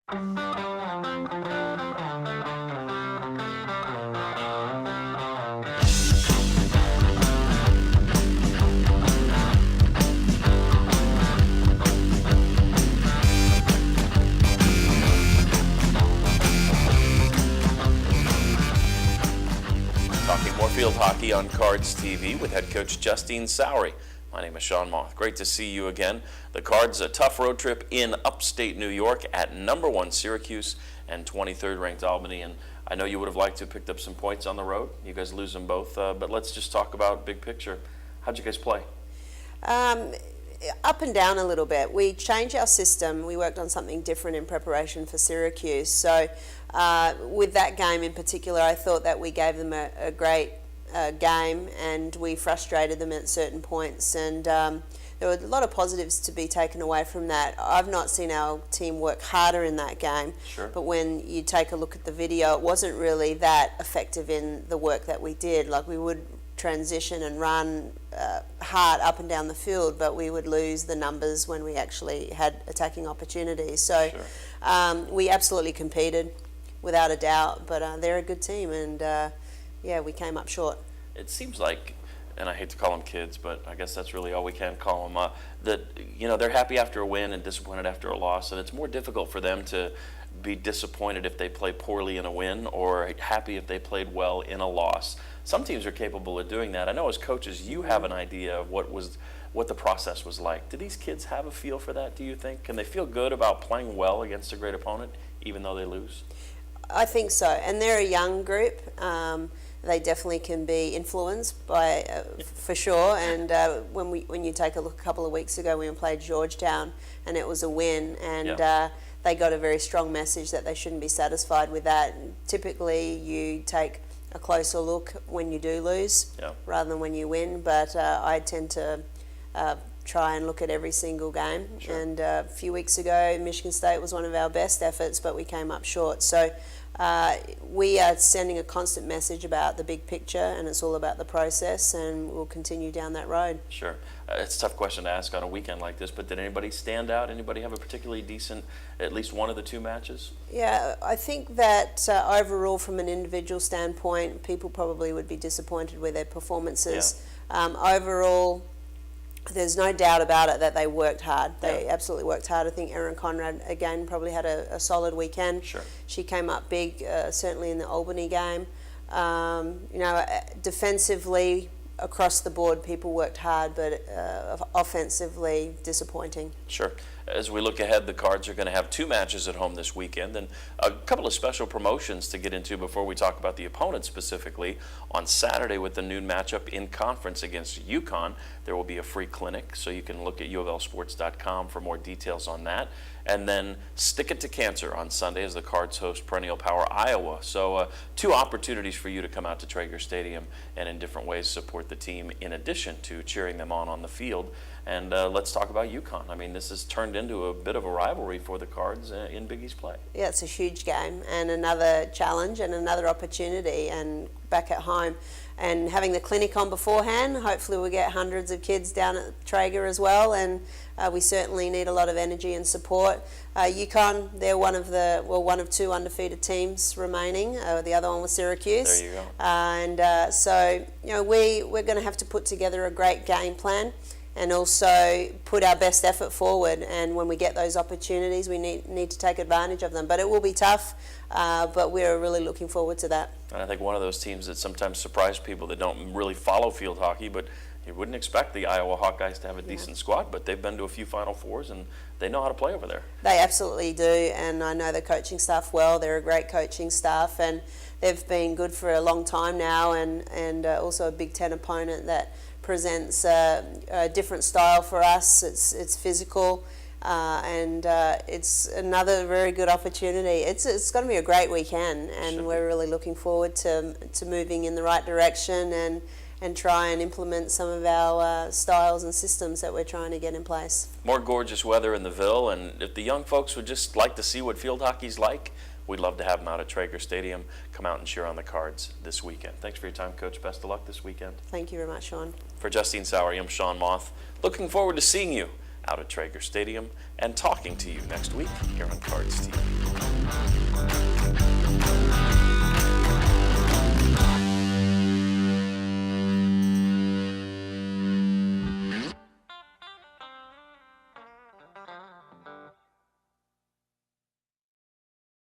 Talking more field hockey on Cards TV with head coach Justine Sowery. My name is Sean Moth. Great to see you again. The Cards, a tough road trip in upstate New York at number 1 Syracuse and 23rd ranked Albany. And I know you would have liked to have picked up some points on the road. You guys lose them both. But let's just talk about big picture. How'd you guys play? Up and down a little bit. We changed our system. We worked on something different in preparation for Syracuse. So with that game in particular, I thought that we gave them a great game, and we frustrated them at certain points, and there were a lot of positives to be taken away from that. I've not seen our team work harder in that game, Sure. But when you take a look at the video, it wasn't really that effective in the work that we did. Like, we would transition and run hard up and down the field, but we would lose the numbers when we actually had attacking opportunities. So Sure. We absolutely competed, without a doubt, but they're a good team, and yeah, we came up short. It seems like, and I hate to call them kids, but I guess that's really all we can call them, that, you know, they're happy after a win and disappointed after a loss, and it's more difficult for them to be disappointed if they play poorly in a win or happy if they played well in a loss. Some teams are capable of doing that. I know as coaches you have an idea of what the process was like. Do these kids have a feel for that, do you think? Can they feel good about playing well against a great opponent even though they lose? I think so, and they're a young group. They definitely can be influenced by, for sure. And when you take a look, a couple of weeks ago, we played Georgetown, and it was a win. And they got a very strong message that they shouldn't be satisfied with that. And typically, you take a closer look when you do lose, rather than when you win. But I tend to try and look at every single game. Sure. And a few weeks ago, Michigan State was one of our best efforts, but we came up short. So we are sending a constant message about the big picture, and it's all about the process, and we'll continue down that road. Sure. It's a tough question to ask on a weekend like this, but did anybody stand out? Anybody have a particularly decent, at least one of the two matches? Yeah, I think that overall, from an individual standpoint, people probably would be disappointed with their performances. Overall, there's no doubt about it that they worked hard. They absolutely worked hard. I think Erin Conrad, again, probably had a solid weekend. Sure. She came up big, certainly in the Albany game. You know, defensively, across the board, people worked hard, but offensively, disappointing. Sure. As we look ahead, the Cards are going to have 2 matches at home this weekend, and a couple of special promotions to get into before we talk about the opponent specifically. On Saturday, with the noon matchup in conference against UConn, there will be a free clinic, so you can look at UofLsports.com for more details on that. And then Stick It to Cancer on Sunday as the Cards host Perennial Power Iowa. So 2 opportunities for you to come out to Trager Stadium and in different ways support the team in addition to cheering them on the field. And let's talk about UConn. I mean, this has turned into a bit of a rivalry for the Cards in Big East play. Yeah, it's a huge game and another challenge and another opportunity, and back at home. And having the clinic on beforehand, hopefully we'll get hundreds of kids down at Traeger as well, and we certainly need a lot of energy and support. UConn, they're one of 2 undefeated teams remaining. The other one was Syracuse. There you go. And so, you know, we're going to have to put together a great game plan and also put our best effort forward. And when we get those opportunities, we need to take advantage of them. But it will be tough, but we're really looking forward to that. And I think one of those teams that sometimes surprise people that don't really follow field hockey, but you wouldn't expect the Iowa Hawkeyes to have a decent squad, but they've been to a few Final Fours and they know how to play over there. They absolutely do, and I know the coaching staff well. They're a great coaching staff, and they've been good for a long time now, and also a Big Ten opponent that presents a different style for us. It's physical, and it's another very good opportunity. It's going to be a great weekend, and we're really looking forward to moving in the right direction and try and implement some of our styles and systems that we're trying to get in place. More gorgeous weather in the Ville, and if the young folks would just like to see what field hockey's like, we'd love to have them out at Trager Stadium. Come out and cheer on the Cards this weekend. Thanks for your time, Coach. Best of luck this weekend. Thank you very much, Sean. For Justine Sowery, I'm Sean Moth. Looking forward to seeing you out at Trager Stadium and talking to you next week here on Cards TV.